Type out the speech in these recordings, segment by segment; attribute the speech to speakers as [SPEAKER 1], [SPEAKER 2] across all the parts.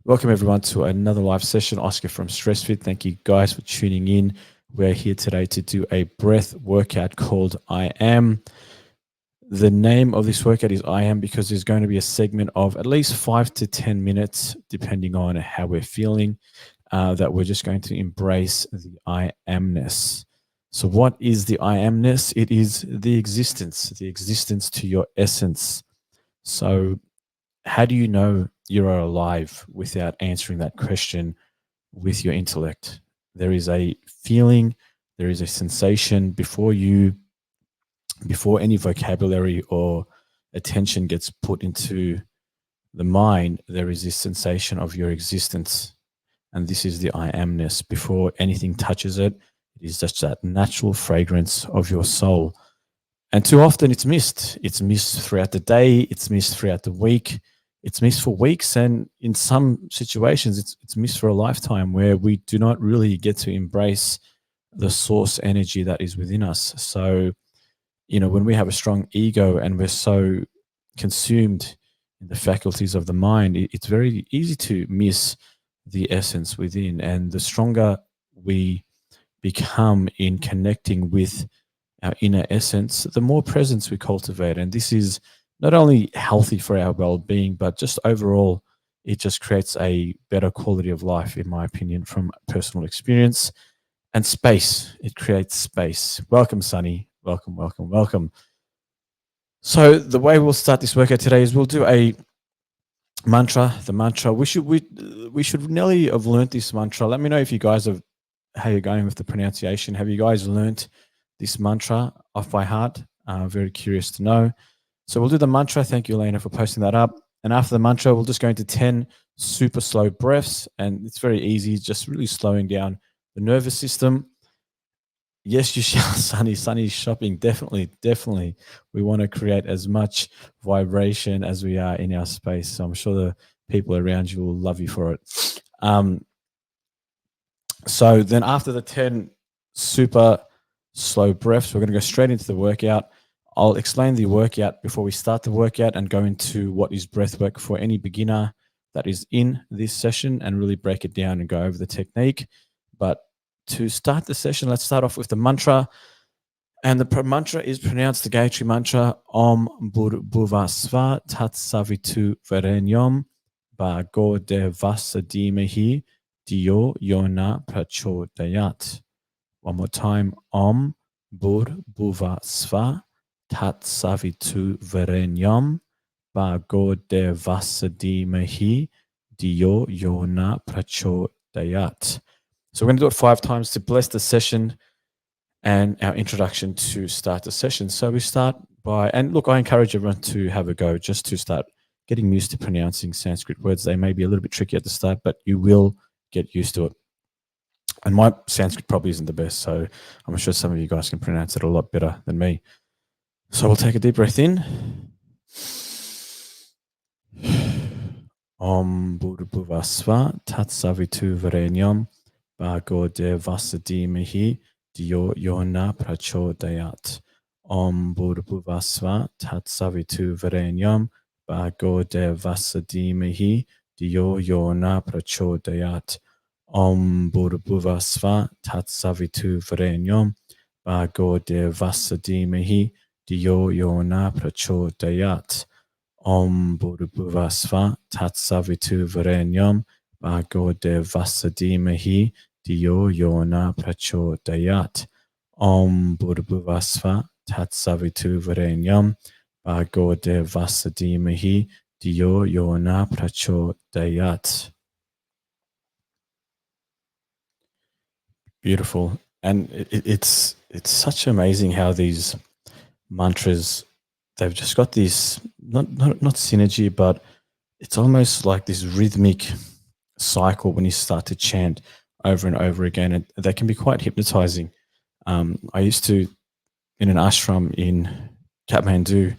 [SPEAKER 1] Welcome everyone to another live session. Oscar from StressFit. Thank you guys for tuning in. We're here today to do a breath workout called I Am. The name of this workout is I Am because there's going to be a segment of at least 5 to 10 minutes, depending on how we're feeling, that we're just going to embrace the I Amness. So, what is the I Amness? It is the existence to your essence. So, how do you know you are alive without answering that question with your intellect? There is a feeling, there is a sensation before any vocabulary or attention gets put into the mind. There is this sensation of your existence. And this is the I amness. Before anything touches it, it is just that natural fragrance of your soul. And too often it's missed. It's missed throughout the day, it's missed throughout the week, it's missed for weeks, and in some situations it's missed for a lifetime, where we do not really get to embrace the source energy that is within us. So, when we have a strong ego and we're so consumed in the faculties of the mind, it's very easy to miss the essence within. And the stronger we become in connecting with our inner essence, the more presence we cultivate. And this is not only healthy for our well being, but just overall, it just creates a better quality of life, in my opinion, from personal experience. And space, it creates space. Welcome, Sunny. Welcome, welcome, welcome. So, the way we'll start this workout today is we'll do a mantra. The mantra, we should nearly have learnt this mantra. Let me know if you guys have how you're going with the pronunciation. Have you guys learnt this mantra off by heart? Very curious to know. So we'll do the mantra. Thank you, Elena, for posting that up. And after the mantra, we'll just go into 10 super slow breaths. And it's very easy, just really slowing down the nervous system. Yes, you shall, Sunny. Sunny's shopping. Definitely, definitely. We want to create as much vibration as we are in our space. So I'm sure the people around you will love you for it. So then after the 10 super slow breaths, we're going to go straight into the workout. I'll explain the workout before we start the workout and go into what is breathwork for any beginner that is in this session, and really break it down and go over the technique. But to start the session, let's start off with the mantra. And the mantra is pronounced the Gayatri mantra, Om Bhuvasva Tat Savitu Varenyam Bhago Devasa Dhimahi Diyo Yona Prachodayat. One more time, Om Bhuvasva Tat Savitu Varenyam Bhago Devasa Dhimahi Diyo Yona Prachodayat. So we're going to do it 5 times to bless the session and our introduction to start the session. So we start by, and look, I encourage everyone to have a go just to start getting used to pronouncing Sanskrit words. They may be a little bit tricky at the start, but you will get used to it. And my Sanskrit probably isn't the best, so I'm sure some of you guys can pronounce it a lot better than me. So we'll take a deep breath in. Om Bhuvasva Tat Savitu Varenyam Bhago Devasa Dhimahi Diyo Yona Prachodayat. Om Bhuvasva Tat Savitu Varenyam Bhago Devasa Dhimahi Diyo Yona Prachodayat. Om Bhuvasva Tat Savitu Varenyam Bhago Devasa Dhimahi Diyo Yona Prachodayat. Om Bhuvasva Tat Savitu Varenyam Bhago Devasa Dhimahi Diyo Yona Prachodayat. Om Bhuvasva Tat Savitu Varenyam Bhago Devasa Dhimahi Diyo Yona Prachodayat. Beautiful. And it's such amazing how these mantras, they've just got this not synergy, but it's almost like this rhythmic cycle when you start to chant over and over again, and they can be quite hypnotizing. I used to, in an ashram in Kathmandu,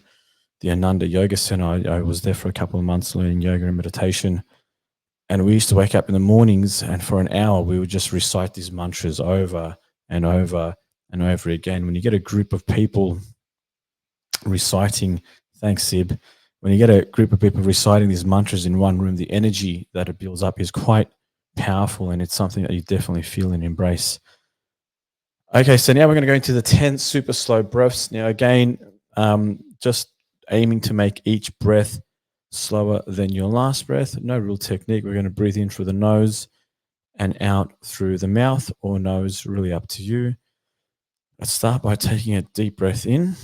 [SPEAKER 1] the Ananda Yoga Center, I was there for a couple of months learning yoga and meditation. And we used to wake up in the mornings, and for an hour, we would just recite these mantras over and over and over again. When you get a group of people reciting, thanks, Sib, when you get a group of people reciting these mantras in one room, the energy that it builds up is quite powerful, and it's something that you definitely feel and embrace. Okay, so now we're going to go into the 10 super slow breaths. Now, again, just aiming to make each breath slower than your last breath. No real technique. We're going to breathe in through the nose and out through the mouth or nose, really up to you. Let's start by taking a deep breath in.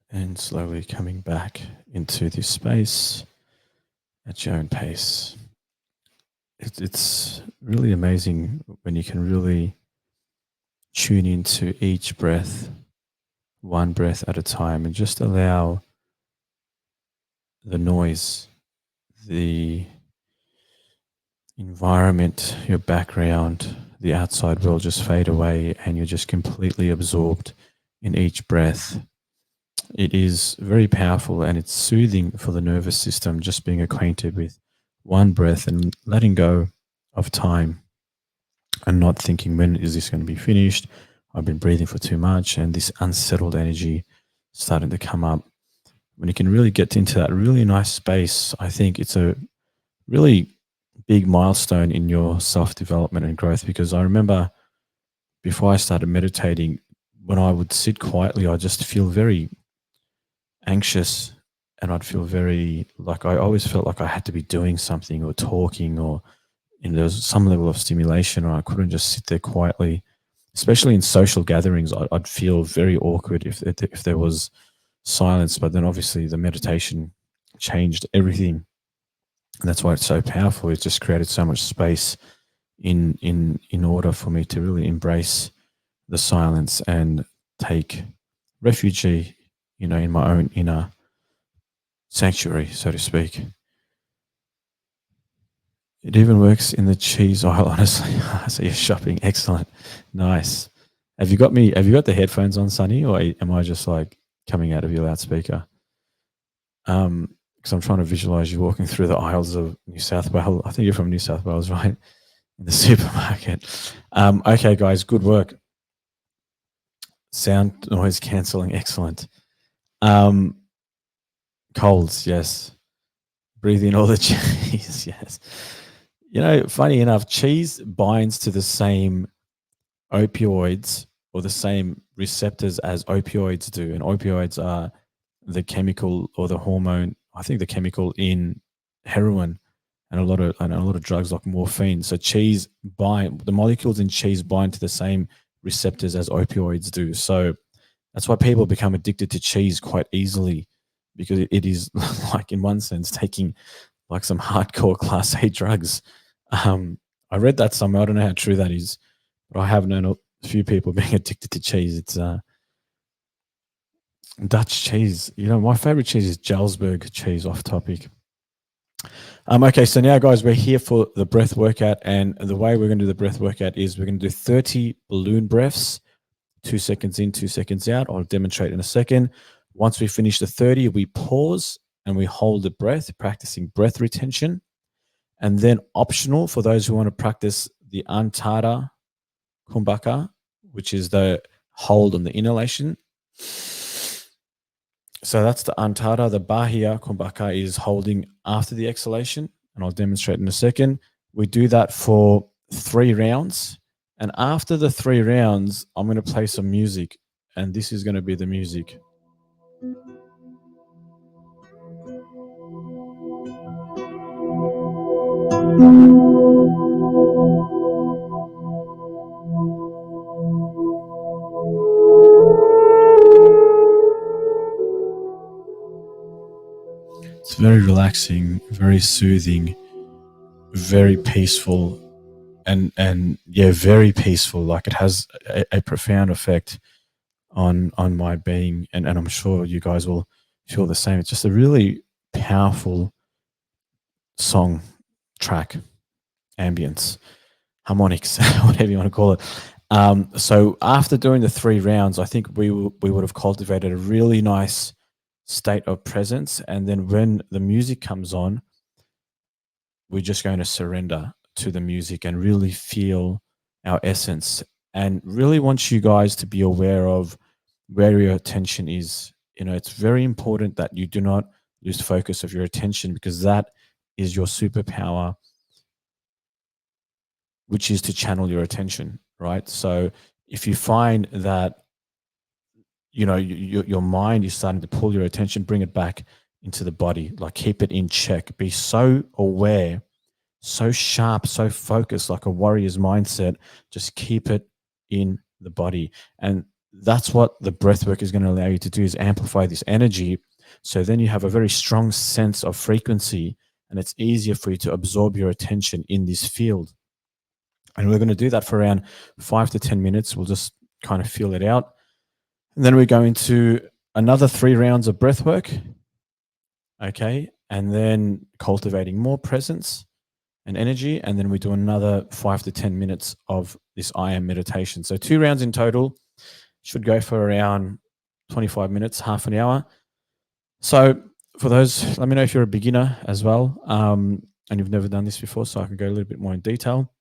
[SPEAKER 1] And slowly coming back into this space at your own pace. It's really amazing when you can really tune into each breath, one breath at a time, and just allow the noise, the environment, your background, the outside world just fade away, and you're just completely absorbed in each breath. It is very powerful and it's soothing for the nervous system, just being acquainted with one breath and letting go of time and not thinking, when is this going to be finished? I've been breathing for too much, and this unsettled energy starting to come up. When you can really get into that really nice space, I think it's a really big milestone in your self development and growth. Because I remember before I started meditating, when I would sit quietly, I just feel very anxious, and I'd feel very like I always felt like I had to be doing something or talking, or there was some level of stimulation, or I couldn't just sit there quietly. Especially in social gatherings, I'd feel very awkward if there was silence. But then obviously the meditation changed everything, and that's why it's so powerful. It just created so much space in order for me to really embrace the silence and take refuge, in my own inner sanctuary, so to speak. It even works in the cheese oil, honestly. So you're shopping. Excellent. Nice. Have you got me? Have you got the headphones on, Sonny, or am I just like coming out of your loudspeaker? Because I'm trying to visualize you walking through the aisles of New South Wales. I think you're from New South Wales, right? In the supermarket. Okay, guys, good work. Sound noise cancelling. Excellent. Um, colds, yes. Breathe in all the cheese, yes. You know, funny enough, cheese binds to the same opioids or the same receptors as opioids do. And opioids are the chemical or the hormone, I think the chemical in heroin and a lot of drugs like morphine. So the molecules in cheese bind to the same receptors as opioids do. So that's why people become addicted to cheese quite easily, because it is like, in one sense, taking like some hardcore class A drugs. I read that somewhere. I don't know how true that is, but I have known a few people being addicted to cheese. It's Dutch cheese. You know, my favorite cheese is Jalsberg cheese. Off topic. Okay, so now, guys, we're here for the breath workout, and the way we're going to do the breath workout is we're going to do 30 balloon breaths, 2 seconds in, 2 seconds out. I'll demonstrate in a second. Once we finish the 30, we pause and we hold the breath, practicing breath retention. And then optional for those who want to practice the Antara Kumbhaka, which is the hold on the inhalation. So that's the Antara. The Bahia Kumbhaka is holding after the exhalation, and I'll demonstrate in a second. We do that for 3 rounds. And after the 3 rounds, I'm going to play some music, and this is going to be the music. It's very relaxing, very soothing, very peaceful, and yeah, very peaceful. Like, it has a profound effect on my being, and I'm sure you guys will feel the same. It's just a really powerful song, track, ambience, harmonics, whatever you want to call it. So after doing the 3 rounds, I think we would have cultivated a really nice state of presence. And then when the music comes on, we're just going to surrender to the music and really feel our essence. And really want you guys to be aware of where your attention is. You know, it's very important that you do not lose focus of your attention, because that is your superpower, which is to channel your attention, right? So if you find that, you know, your mind is starting to pull your attention, bring it back into the body, like keep it in check. Be so aware, so sharp, so focused, like a warrior's mindset. Just keep it in the body. And that's what the breath work is going to allow you to do, is amplify this energy. So then you have a very strong sense of frequency, and it's easier for you to absorb your attention in this field. And we're going to do that for around 5 to 10 minutes. We'll just kind of feel it out. And then we go into another 3 rounds of breath work. Okay. And then cultivating more presence and energy. And then we do another 5 to 10 minutes of this I am meditation. So 2 rounds in total, should go for around 25 minutes, half an hour. So for those, let me know if you're a beginner as well, and you've never done this before, so I can go a little bit more in detail.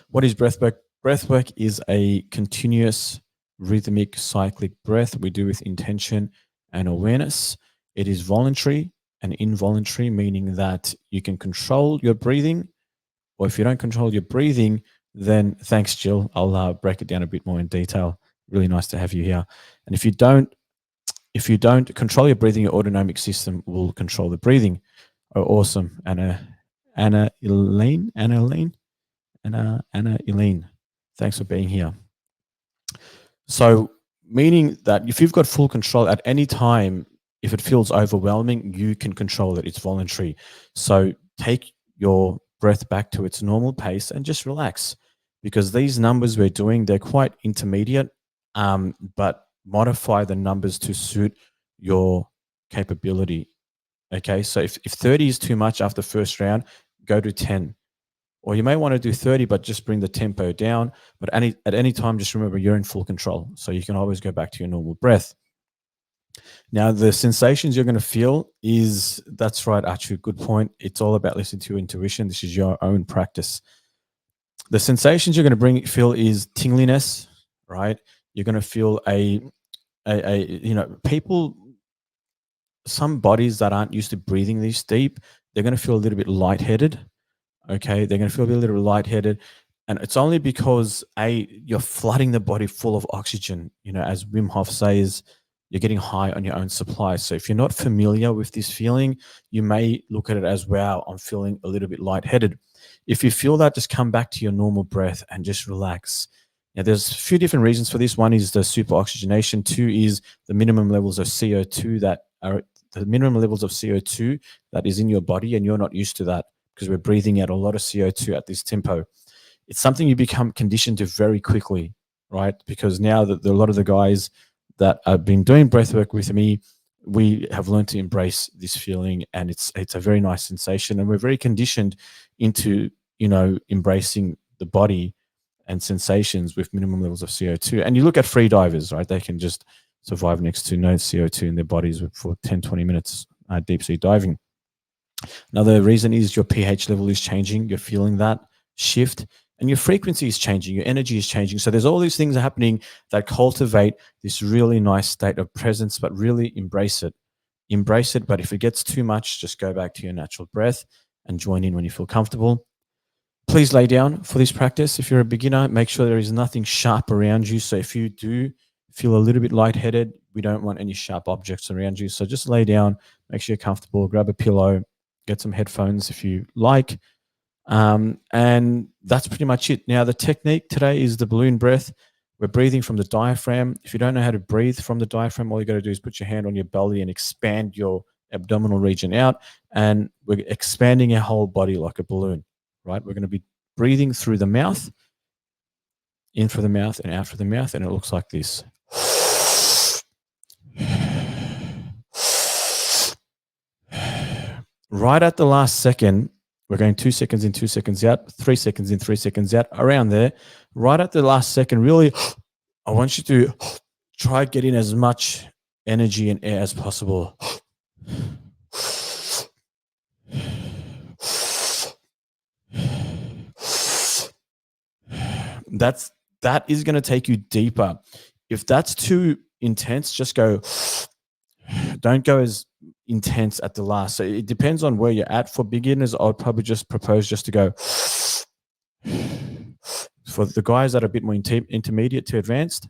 [SPEAKER 1] What is breathwork? Breathwork is a continuous rhythmic cyclic breath we do with intention and awareness. It is voluntary and involuntary, meaning that you can control your breathing, or if you don't control your breathing, then thanks, Jill. I'll break it down a bit more in detail. Really nice to have you here. And if you don't control your breathing, your autonomic system will control the breathing. Oh, awesome. Anna Elaine. Thanks for being here. So, meaning that if you've got full control at any time, if it feels overwhelming, you can control it. It's voluntary. So take your breath back to its normal pace and just relax, because these numbers we're doing, they're quite intermediate, but modify the numbers to suit your capability. Okay, so if 30 is too much after first round, go to 10. Or you may want to do 30, but just bring the tempo down. But at any time, just remember you're in full control. So you can always go back to your normal breath. Now, the sensations you're going to feel that's right, actually, good point. It's all about listening to your intuition. This is your own practice. The sensations you're going to feel is tingliness, right? You're going to feel people, some bodies that aren't used to breathing this deep, they're going to feel a little bit lightheaded. Okay, they're going to feel a little bit lightheaded, and it's only because you're flooding the body full of oxygen. As Wim Hof says, you're getting high on your own supply. So if you're not familiar with this feeling, you may look at it as, wow, I'm feeling a little bit lightheaded. If you feel that, just come back to your normal breath and just relax. Now, there's a few different reasons for this. One is the super oxygenation. Two is the minimum levels of CO2 that is in your body, and you're not used to that because we're breathing out a lot of CO2 at this tempo. It's something you become conditioned to very quickly, right? Because now that a lot of the guys that have been doing breath work with me, we have learned to embrace this feeling, and it's a very nice sensation, and we're very conditioned into embracing the body and sensations with minimum levels of CO2. And you look at free divers, right? They can just survive next to no CO2 in their bodies for 10, 20 minutes deep sea diving. Another reason is your pH level is changing. You're feeling that shift, and your frequency is changing. Your energy is changing. So there's all these things happening that cultivate this really nice state of presence, but really embrace it. Embrace it. But if it gets too much, just go back to your natural breath and join in when you feel comfortable. Please lay down for this practice. If you're a beginner, make sure there is nothing sharp around you. So if you do feel a little bit lightheaded, we don't want any sharp objects around you. So just lay down, make sure you're comfortable, grab a pillow, get some headphones if you like. And that's pretty much it. Now, the technique today is the balloon breath. We're breathing from the diaphragm. If you don't know how to breathe from the diaphragm, all you got to do is put your hand on your belly and expand your abdominal region out. And we're expanding our whole body like a balloon, right? We're going to be breathing through the mouth, in through the mouth and out through the mouth. And it looks like this. Right at the last second, we're going 2 seconds in, 2 seconds out, 3 seconds in, 3 seconds out, around there. Right at the last second, really, I want you to try getting as much energy and air as possible. That is going to take you deeper. If that's too intense, just go. Don't go as intense at the last. So it depends on where you're at. For beginners, I would probably just propose just to go. For the guys that are a bit more intermediate to advanced,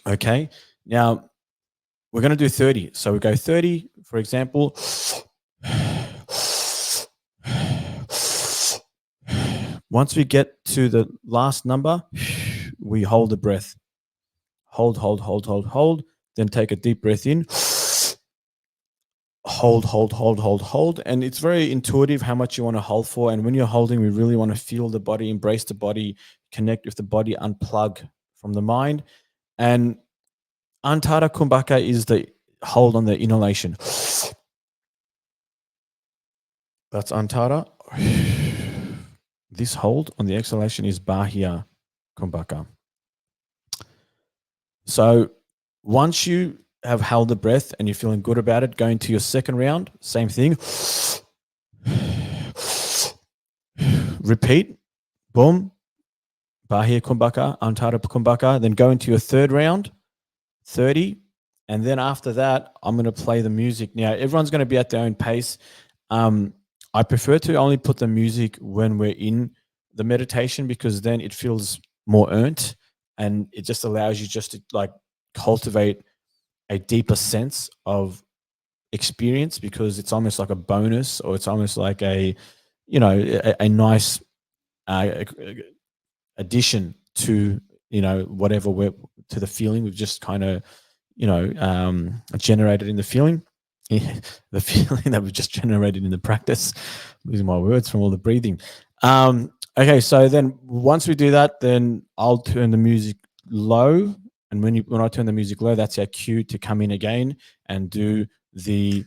[SPEAKER 1] okay. Now we're going to do 30. So we go 30, for example. Once we get to the last number, we hold the breath. Hold. Then take a deep breath in. Hold. And it's very intuitive how much you want to hold for. And when you're holding, we really want to feel the body, embrace the body, connect with the body, unplug from the mind. And Antara Kumbhaka is the hold on the inhalation. That's Antara. This hold on the exhalation is Bahya Kumbhaka. So once you have held the breath and you're feeling good about it, going to your second round, same thing. Repeat. Boom. Bahya Kumbhaka, Antara Kumbhaka. Then go into your third round, 30. And then after that, I'm going to play the music. Now, everyone's going to be at their own pace. I prefer to only put the music when we're in the meditation because then it feels more earned and it just allows you just to like cultivate a deeper sense of experience because it's almost like a bonus or it's almost like a nice addition to, whatever we're to the feeling we've just kind of, generated in the feeling. The feeling that we've just generated in the practice. Losing my words from all the breathing. Okay, so then once we do that, then I'll turn the music low. And when I turn the music low, that's our cue to come in again and do the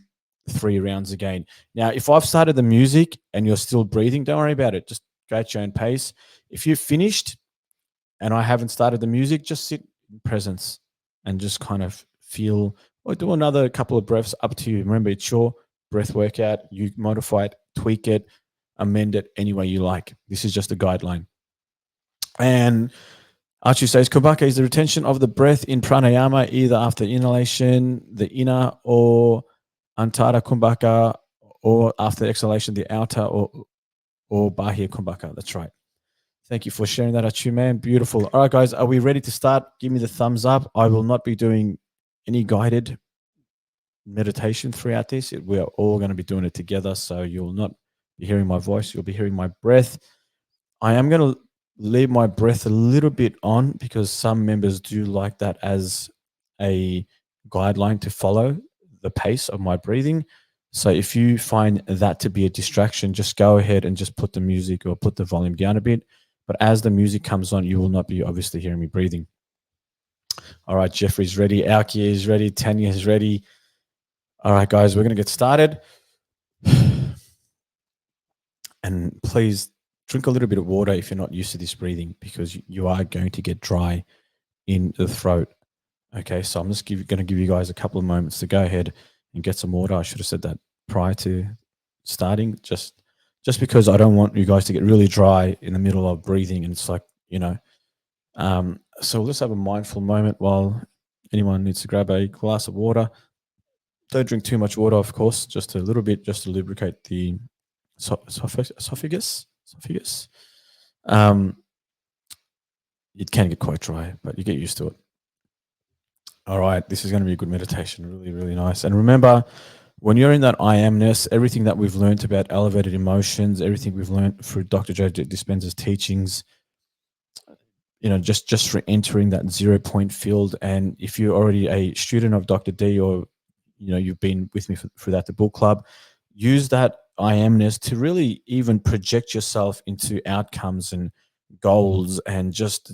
[SPEAKER 1] 3 rounds again. Now, if I've started the music and you're still breathing, don't worry about it. Just go at your own pace. If you've finished and I haven't started the music, just sit in presence and just kind of feel, or do another couple of breaths, up to you. Remember, it's your breath workout. You modify it, tweak it, amend it any way you like. This is just a guideline. And Archie says Kumbhaka is the retention of the breath in pranayama, either after inhalation, the inner, or antara Kumbhaka, or after exhalation, the outer, or bahia Kumbhaka. That's right. Thank you for sharing that, Archie, man. Beautiful. All right, guys, are we ready to start? Give me the thumbs up. I will not be doing any guided meditation throughout this. We are all going to be doing it together, so you'll not be hearing my voice. You'll be hearing my breath. I am going to leave my breath a little bit on because some members do like that as a guideline to follow the pace of my breathing. So if you find that to be a distraction, just go ahead and just put the music or put the volume down a bit. But as the music comes on, you will not be obviously hearing me breathing. All right, Jeffrey's ready. Alki is ready. Tanya is ready. All right, guys, we're going to get started. And please drink a little bit of water if you're not used to this breathing, because you are going to get dry in the throat. Okay, so I'm just going to give you guys a couple of moments to go ahead and get some water. I should have said that prior to starting, just because I don't want you guys to get really dry in the middle of breathing. And it's like, so let's have a mindful moment while anyone needs to grab a glass of water. Don't drink too much water, of course, just a little bit, just to lubricate the esophagus. It can get quite dry, but you get used to it. All right, this is going to be a good meditation. Really, really nice. And remember, when you're in that I amness, everything that we've learned about elevated emotions, everything we've learned through Dr. Joe Dispenza's teachings, just for entering that 0 point field. And if you're already a student of Dr. D, or you've been with me through that, the book club, use that I amness to really even project yourself into outcomes and goals and just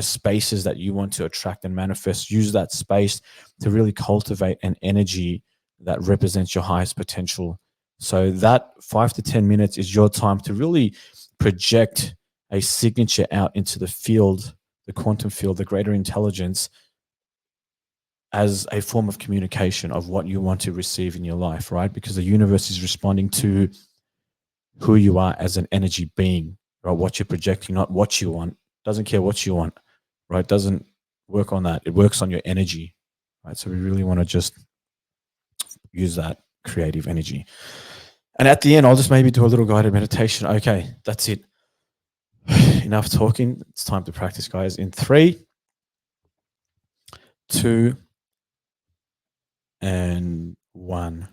[SPEAKER 1] spaces that you want to attract and manifest. Use that space to really cultivate an energy that represents your highest potential. So that 5 to 10 minutes is your time to really project a signature out into the field, the quantum field, the greater intelligence, as a form of communication of what you want to receive in your life, right? Because the universe is responding to who you are as an energy being, right? What you're projecting, not what you want. Doesn't care what you want, right? Doesn't work on that. It works on your energy, right? So we really want to just use that creative energy. And at the end, I'll just maybe do a little guided meditation. Okay, that's it. Enough talking. It's time to practice, guys. In 3, 2, and 1.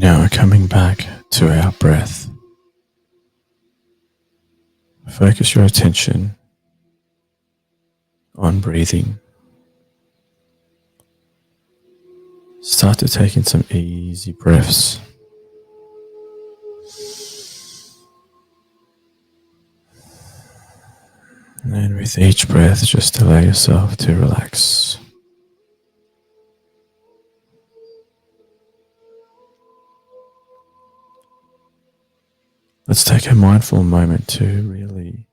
[SPEAKER 1] Now we're coming back to our breath. Focus your attention on breathing. Start to take in some easy breaths. And with each breath, just allow yourself to relax. Let's take a mindful moment to really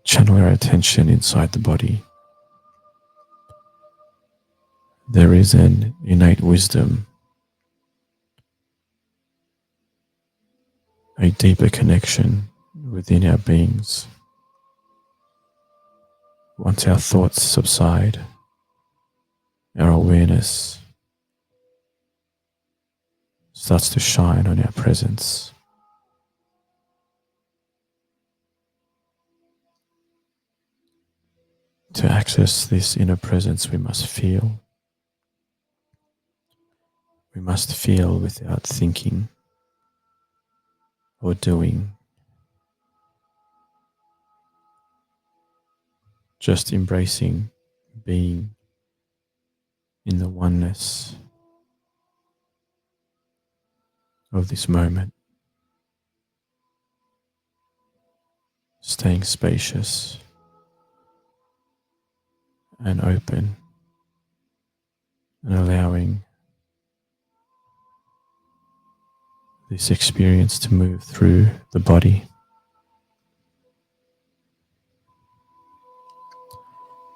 [SPEAKER 1] channel our attention inside the body. There is an innate wisdom, a deeper connection within our beings. Once our thoughts subside, our awareness starts to shine on our presence. To access this inner presence, we must feel. We must feel without thinking or doing. Just embracing being in the oneness of this moment. Staying spacious and open and allowing this experience to move through the body.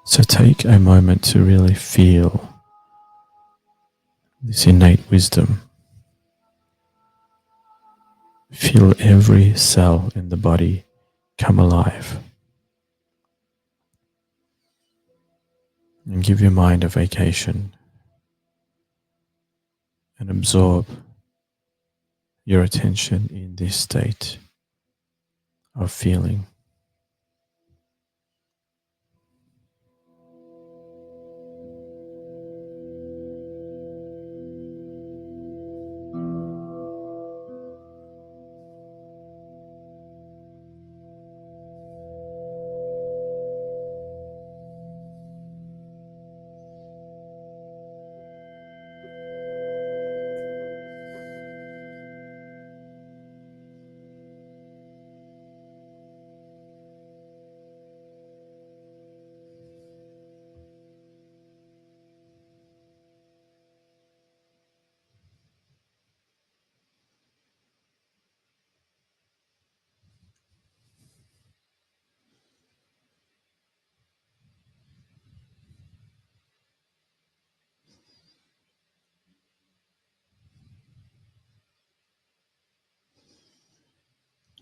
[SPEAKER 1] So take a moment to really feel this innate wisdom. Feel every cell in the body come alive. And give your mind a vacation and absorb your attention in this state of feeling.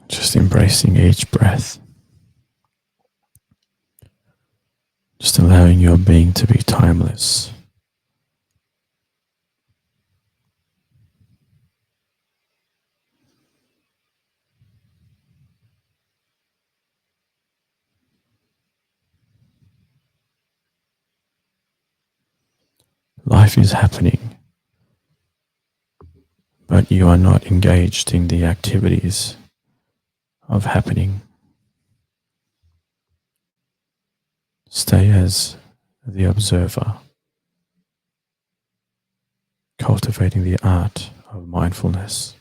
[SPEAKER 1] Just embracing each breath. Just allowing your being to be timeless. Life is happening, but you are not engaged in the activities of happening. Stay as the observer, cultivating the art of mindfulness.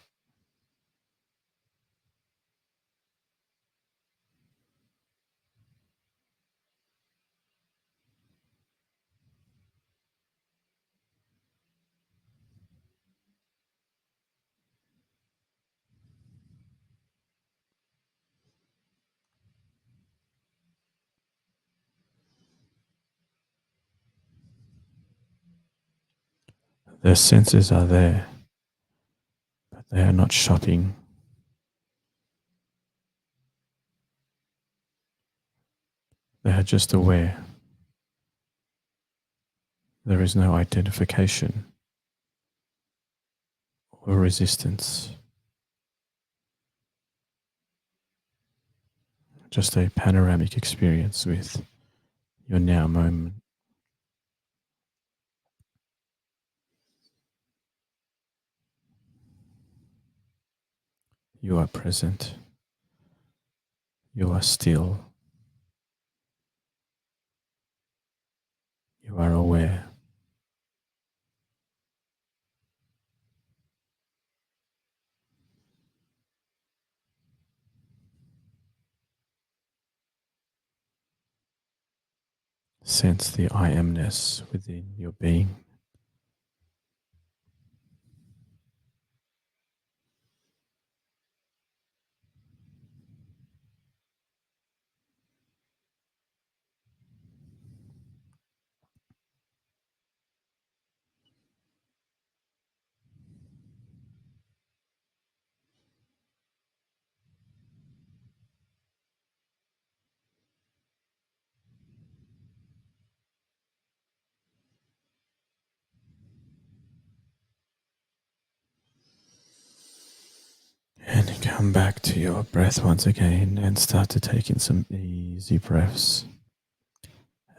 [SPEAKER 1] The senses are there, but they are not shopping. They are just aware. There is no identification or resistance. Just a panoramic experience with your now moment. You are present. You are still. You are aware. Sense the I amness within your being. And come back to your breath once again and start to take in some easy breaths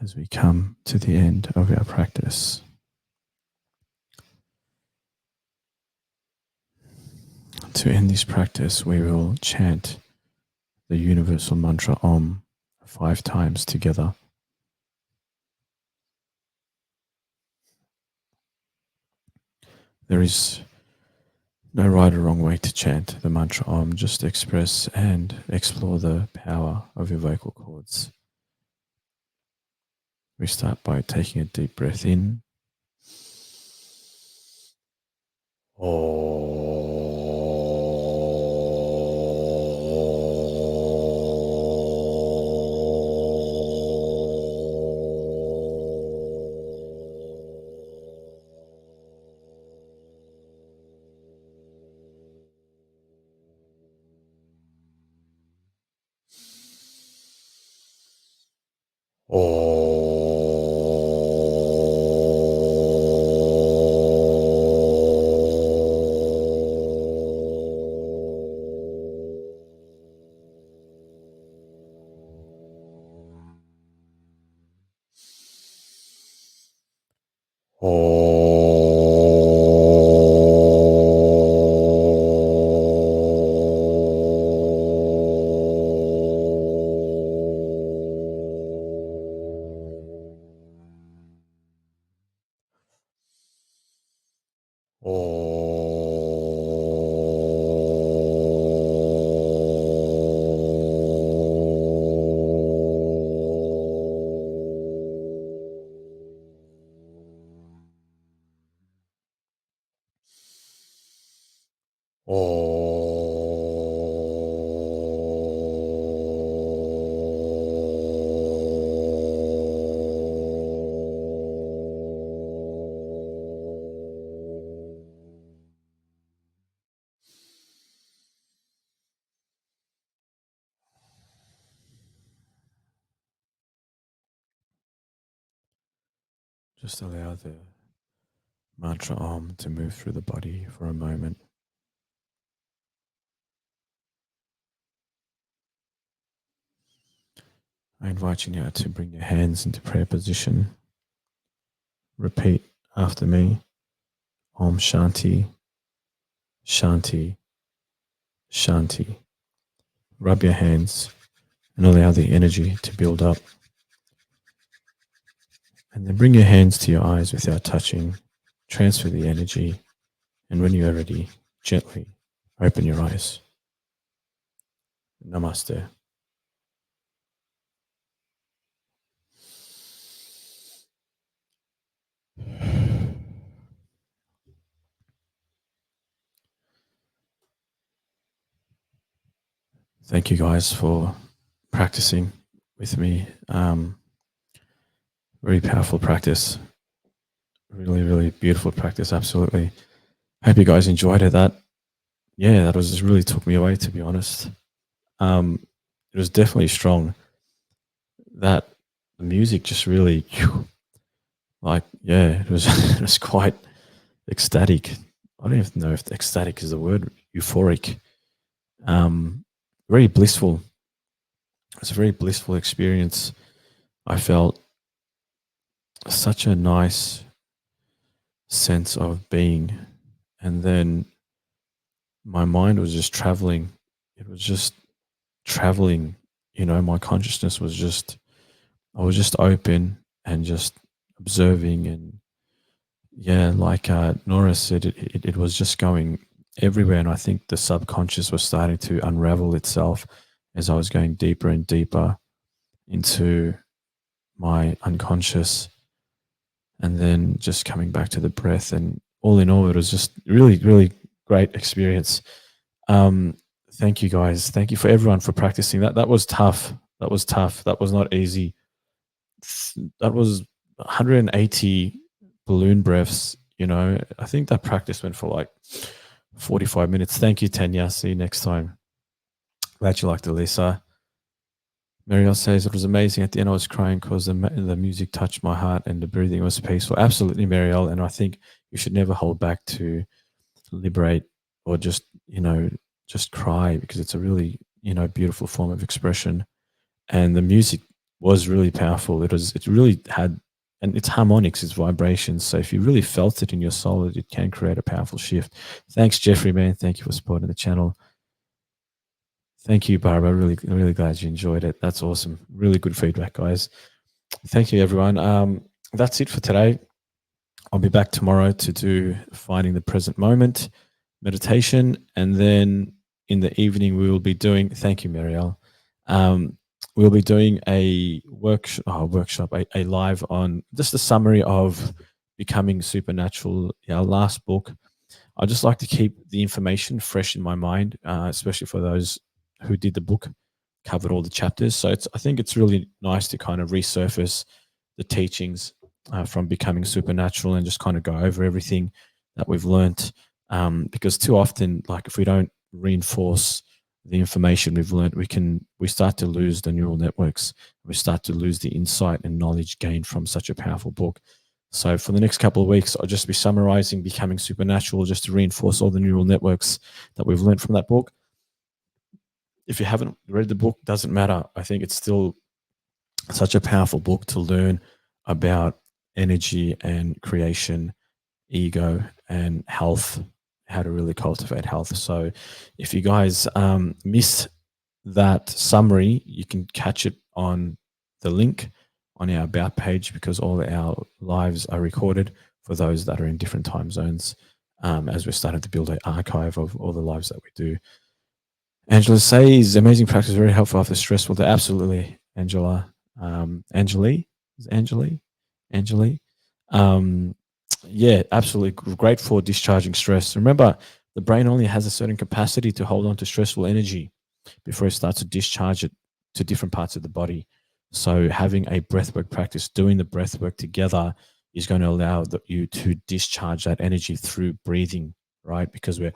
[SPEAKER 1] as we come to the end of our practice. To end this practice, we will chant the universal mantra Om 5 times together. There is no right or wrong way to chant the mantra Om. Just express and explore the power of your vocal cords. We start by taking a deep breath in. Just allow the mantra Om to move through the body for a moment. I invite you now to bring your hands into prayer position. Repeat after me. Om Shanti, Shanti, Shanti. Rub your hands and allow the energy to build up. And then bring your hands to your eyes without touching. Transfer the energy. And when you are ready, gently open your eyes. Namaste. Thank you guys for practicing with me. Very powerful practice. Really, really beautiful practice. Absolutely. Hope you guys enjoyed it. That was just really took me away, to be honest. It was definitely strong. That the music just really, it was it was quite ecstatic. I don't even know if ecstatic is the word. Euphoric. Very blissful. It's a very blissful experience. I felt such a nice sense of being, and then my mind was just traveling. It was just traveling. My consciousness was just, I was just open and just observing. And yeah, like Nora said, it was just going everywhere. And I think the subconscious was starting to unravel itself as I was going deeper and deeper into my unconscious, and then just coming back to the breath. And all in all, it was just really, really great experience. Um, Thank you guys. Thank you for everyone for practicing that. That was tough. That was tough. That was not easy. That was 180 balloon breaths. I think that practice went for like 45 minutes. Thank you, Tanya. See you next time. Glad you liked it, Lisa. Marielle says it was amazing. At the end, I was crying because the music touched my heart and the breathing was peaceful. Absolutely, Marielle. And I think you should never hold back to liberate or just cry, because it's a really, beautiful form of expression. And the music was really powerful. It really had, and it's harmonics, it's vibrations. So if you really felt it in your soul, it can create a powerful shift. Thanks, Jeffrey, man. Thank you for supporting the channel. Thank you, Barbara. Really, really glad you enjoyed it. That's awesome. Really good feedback, guys. Thank you, everyone. That's it for today. I'll be back tomorrow to do finding the present moment meditation, and then in the evening we will be doing. Thank you, Marielle. We'll be doing a workshop, a live on just a summary of Becoming Supernatural, our last book. I just like to keep the information fresh in my mind, especially for those who did the book, covered all the chapters. So I think it's really nice to kind of resurface the teachings from Becoming Supernatural and just kind of go over everything that we've learnt. Because too often, like if we don't reinforce the information we've learned, we start to lose the neural networks. We start to lose the insight and knowledge gained from such a powerful book. So for the next couple of weeks, I'll just be summarizing Becoming Supernatural, just to reinforce all the neural networks that we've learned from that book. If you haven't read the book, doesn't matter. I think it's still such a powerful book to learn about energy and creation, ego and health, how to really cultivate health. So if you guys missed that summary, you can catch it on the link on our About page, because all our lives are recorded for those that are in different time zones, as we're starting to build an archive of all the lives that we do. Angela says, amazing practice, very helpful after stressful day. Absolutely, Angela. Angeli? Is Angeli? Angeli? Yeah, absolutely great for discharging stress. Remember, the brain only has a certain capacity to hold on to stressful energy before it starts to discharge it to different parts of the body. So having a breathwork practice, doing the breathwork together, is going to allow you to discharge that energy through breathing, right? Because we're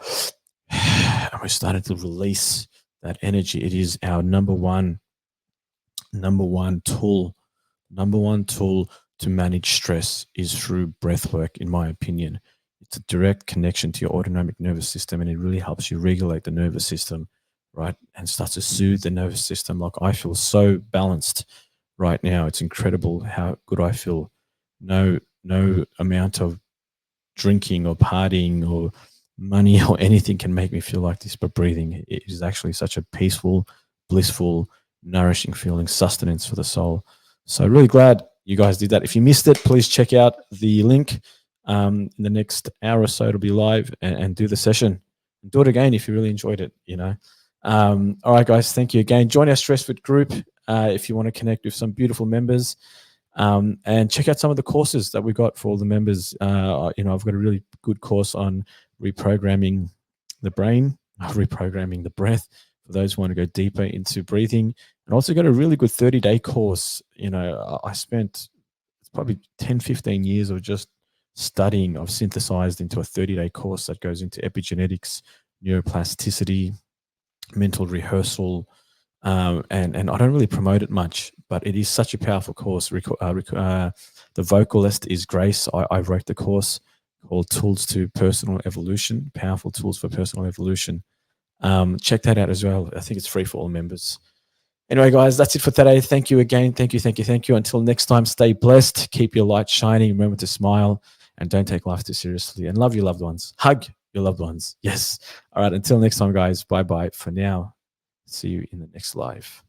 [SPEAKER 1] starting to release that energy. It is our number one tool. Number one tool to manage stress is through breathwork, in my opinion. It's a direct connection to your autonomic nervous system, and it really helps you regulate the nervous system, right? And starts to soothe the nervous system. Like, I feel so balanced right now. It's incredible how good I feel. No amount of drinking or partying or money or anything can make me feel like this, but breathing, it is actually such a peaceful, blissful, nourishing feeling, sustenance for the soul. So really glad you guys did that. If you missed it, please check out the link. In the next hour or so, it'll be live, and do the session. Do it again if you really enjoyed it, all right, guys, thank you again. Join our StressFit group if you want to connect with some beautiful members. And check out some of the courses that we got for all the members. I've got a really good course on reprogramming the brain, reprogramming the breath, for those who want to go deeper into breathing. And also got a really good 30-day course. I spent probably 10, 15 years of just studying. I've synthesized into a 30-day course that goes into epigenetics, neuroplasticity, mental rehearsal, and I don't really promote it much, but it is such a powerful course. The vocalist is Grace. I wrote the course called Tools to Personal Evolution, Powerful Tools for Personal Evolution. Check that out as well. I think it's free for all members. Anyway, guys, that's it for today. Thank you again. Thank you. Until next time, stay blessed. Keep your light shining. Remember to smile, and don't take life too seriously. And love your loved ones. Hug. your loved ones. Yes. All right. Until next time, guys. Bye bye for now. See you in the next live.